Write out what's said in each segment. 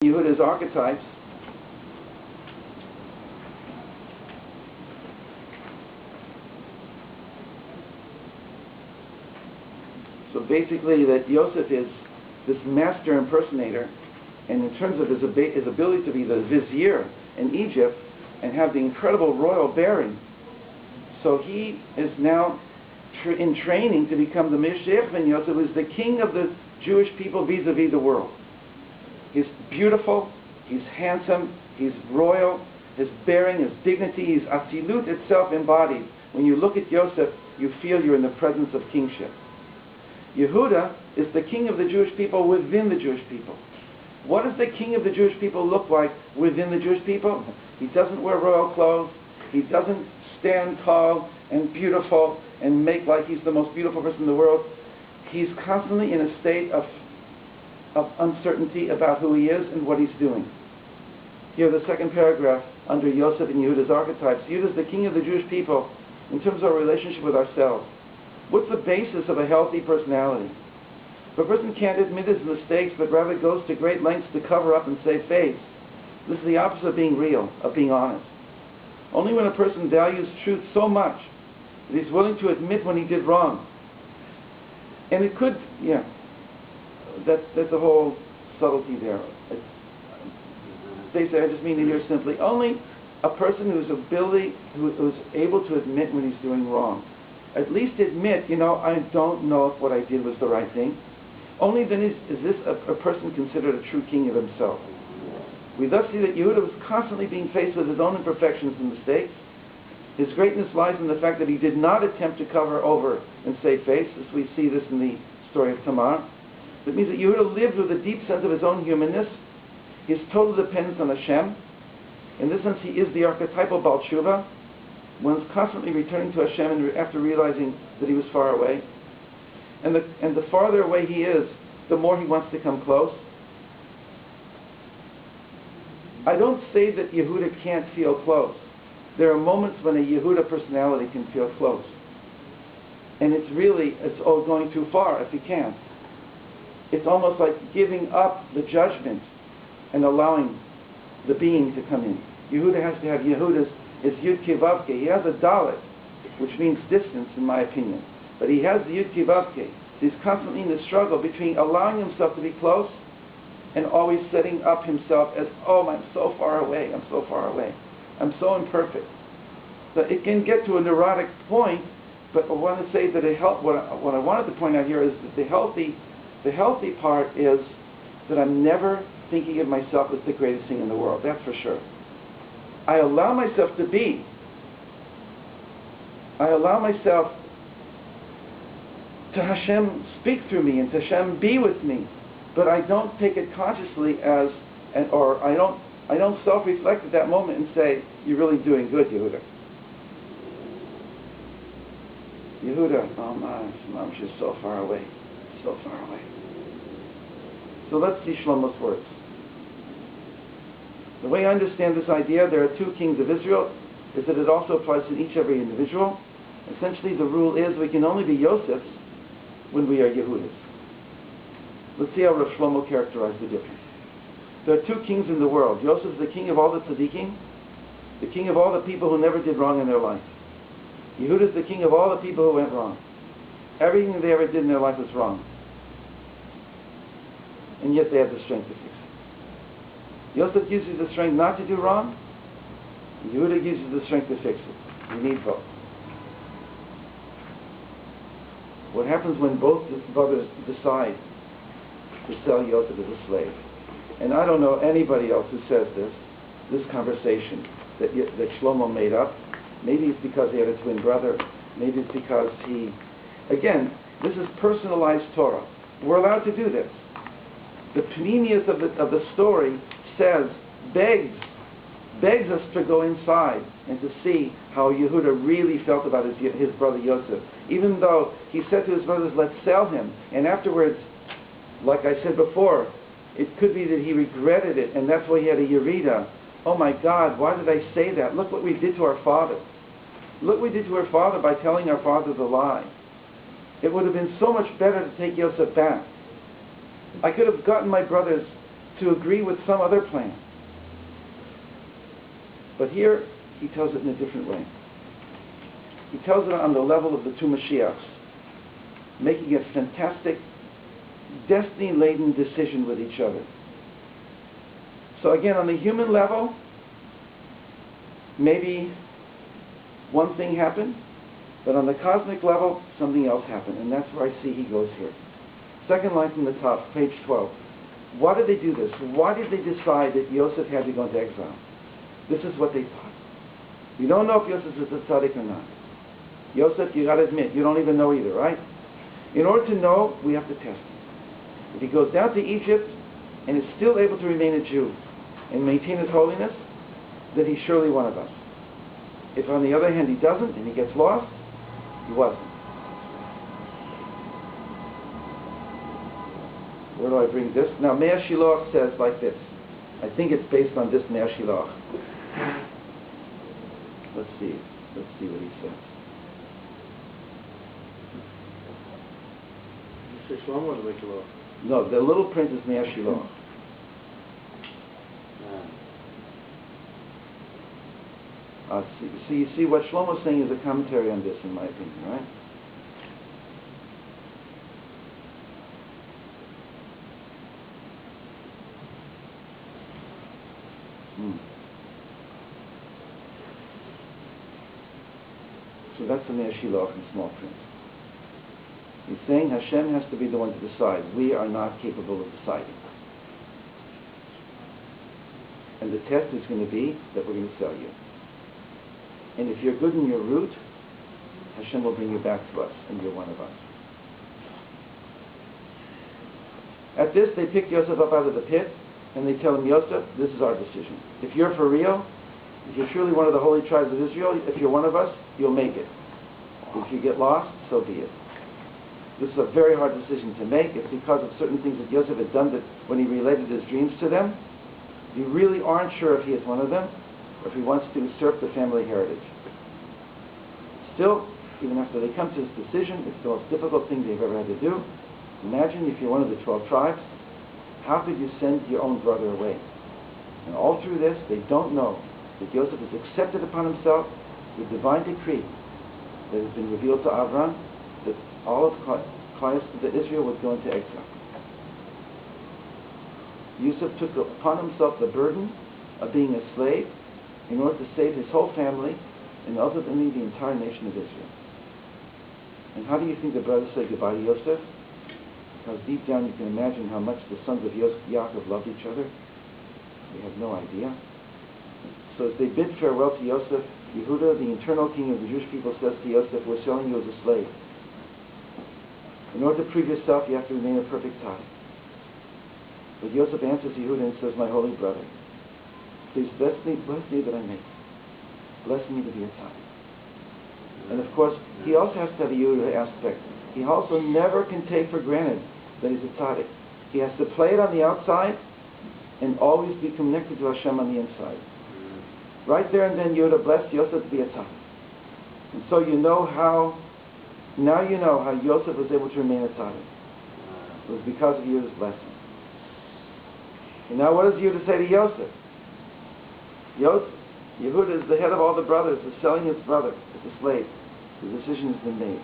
Yehuda's archetypes. So basically that Yosef is this master impersonator, and in terms of his ability to be the vizier in Egypt and have the incredible royal bearing, so he is now in training to become the Mashiach ben Yosef, who is the king of the Jewish people vis-a-vis the world. He's beautiful, he's handsome, he's royal, his bearing, his dignity, his Atzilut itself embodied. When you look at Yosef, you feel you're in the presence of kingship. Yehuda is the king of the Jewish people within the Jewish people. What does the king of the Jewish people look like within the Jewish people? He doesn't wear royal clothes, he doesn't stand tall and beautiful and make like he's the most beautiful person in the world. He's constantly in a state of uncertainty about who he is and what he's doing. Here, the second paragraph under Yosef and Yehuda's archetypes. Yehuda is the king of the Jewish people in terms of our relationship with ourselves. What's the basis of a healthy personality? If a person can't admit his mistakes but rather goes to great lengths to cover up and save face, this is the opposite of being real, of being honest. Only when a person values truth so much that he's willing to admit when he did wrong. And it could, that's a whole subtlety there. Basically, I just mean it here simply. Only a person who's able to admit when he's doing wrong. At least admit, I don't know if what I did was the right thing. Only then is this a person considered a true king of himself. We thus see that Yehuda was constantly being faced with his own imperfections and mistakes. His greatness lies in the fact that he did not attempt to cover over and save face, as we see this in the story of Tamar. That means that Yehuda lived with a deep sense of his own humanness, his total dependence on Hashem. In this sense, he is the archetypal Baal Tshuva. One's constantly returning to Hashem after realizing that he was far away. And the farther away he is, the more he wants to come close. I don't say that Yehuda can't feel close. There are moments when a Yehuda personality can feel close. And it's all going too far if he can't. It's almost like giving up the judgment and allowing the being to come in. Yehuda has to have Yehuda's Yud Kevavke. He has a Dalet, which means distance in my opinion. But he has the Yud Kevavke. He's constantly in the struggle between allowing himself to be close and always setting up himself as, I'm so far away, I'm so far away. I'm so imperfect. So it can get to a neurotic point, but I want to say that what I wanted to point out here is that the healthy part is that I'm never thinking of myself as the greatest thing in the world, that's for sure. I allow myself to be. I allow myself to Hashem speak through me and to Hashem be with me, but I don't take it consciously or I don't self-reflect at that moment and say, you're really doing good, Yehuda. Yehuda, I'm just so far away, so far away. So let's see Shlomo's words. The way I understand this idea, there are two kings of Israel, is that it also applies to every individual. Essentially, the rule is we can only be Yosefs when we are Yehudas. Let's see how Rav Shlomo characterized the difference. There are two kings in the world. Yosef is the king of all the tzaddikim, the king of all the people who never did wrong in their life. Yehuda is the king of all the people who went wrong. Everything they ever did in their life was wrong. And yet they have the strength to fix it. Yosef gives you the strength not to do wrong, and Yehuda gives you the strength to fix it. You need both. What happens when both brothers decide to sell Yosef as a slave? And I don't know anybody else who says this conversation that Shlomo made up. Maybe it's because he had a twin brother. Maybe it's because this is personalized Torah. We're allowed to do this. The pneumius of the story begs us to go inside and to see how Yehuda really felt about his brother Yosef. Even though he said to his brothers, let's sell him. And afterwards, like I said before, it could be that he regretted it, and that's why he had a yerida. Oh my God, why did I say that? Look what we did to our father. Look what we did to our father by telling our father the lie. It would have been so much better to take Yosef back. I could have gotten my brothers to agree with some other plan. But here, he tells it in a different way. He tells it on the level of the two Mashiachs, making a fantastic, destiny-laden decision with each other. So again, on the human level, maybe one thing happened, but on the cosmic level, something else happened, and that's where I see he goes here. Second line from the top, page 12. Why did they do this? Why did they decide that Yosef had to go into exile? This is what they thought. We don't know if Yosef is a tzaddik or not. Yosef, you got to admit, you don't even know either, right? In order to know, we have to test him. If he goes down to Egypt and is still able to remain a Jew and maintain his holiness, then he's surely one of us. If on the other hand he doesn't and he gets lost, he wasn't. Where do I bring this? Now, Meir Shiloh says like this. I think it's based on this Meir Shiloh. Let's see what he says. You say Shlomo or the Meir Shiloh? No, the little print is Meir Shiloh. So you see what Shlomo's saying is a commentary on this, in my opinion, right? So that's the Meir Shiloh in small print. He's saying Hashem has to be the one to decide. We are not capable of deciding. And the test is going to be that we're going to sell you. And if you're good in your root, Hashem will bring you back to us, and you're one of us. At this, they pick Yosef up out of the pit, and they tell him, Yosef, this is our decision. If you're for real, if you're truly one of the holy tribes of Israel, if you're one of us, you'll make it. If you get lost, so be it. This is a very hard decision to make. It's because of certain things that Yosef had done that when he related his dreams to them, you really aren't sure if he is one of them, or if he wants to usurp the family heritage. Still, even after they come to this decision, it's the most difficult thing they've ever had to do. Imagine if you're one of the 12 tribes, how could you send your own brother away? And all through this, they don't know that Yosef has accepted upon himself the divine decree that has been revealed to Avram, that all of that Israel would go into exile. Yosef took upon himself the burden of being a slave in order to save his whole family and ultimately the entire nation of Israel. And how do you think the brothers said goodbye to Yosef? Because deep down you can imagine how much the sons of Yaakov loved each other. We have no idea. So as they bid farewell to Yosef, Yehuda, the eternal king of the Jewish people, says to Yosef, we're selling you as a slave. In order to prove yourself, you have to remain a perfect tzaddik. But Yosef answers Yehuda and says, my holy brother, please bless me that I may. Bless me to be a tzaddik. And of course, he also has to have a Yehuda aspect. He also never can take for granted that he's a tzaddik. He has to play it on the outside and always be connected to Hashem on the inside. Right there and then Yehuda blessed Yosef to be a tzaddik. And so now you know how Yosef was able to remain a tzaddik. It was because of Yehuda's blessing. And now what does Yehuda say to Yosef? Yehuda is the head of all the brothers, is selling his brother as a slave. The decision has been made.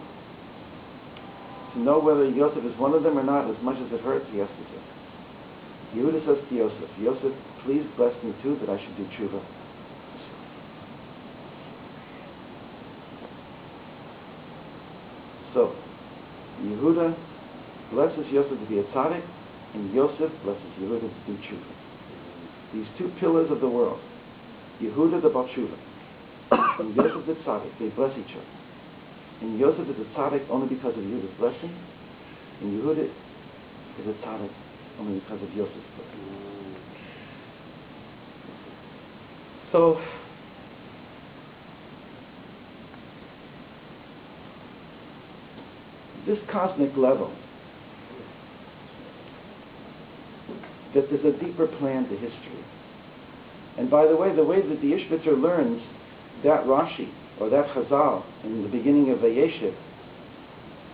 To know whether Yosef is one of them or not, as much as it hurts, he has to do. Yehuda says to Yosef, Yosef, please bless me too that I should do tshuva. So, Yehuda blesses Yosef to be a tzaddik, and Yosef blesses Yehuda to do tshuva. These two pillars of the world, Yehuda the Baal Tshuva, and Yosef the tzaddik, they bless each other. And Yosef is a tzaddik only because of Yehuda's blessing, and Yehuda is a tzaddik only because of Yosef's blessing. So, this cosmic level, that there's a deeper plan to history. And by the way that the Ishbitzer learns that Rashi, or that Chazal, in the beginning of Vayeshev,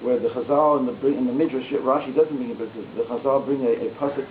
where the Chazal in the Midrash, Rashi doesn't bring it, but the Chazal bring a pasuk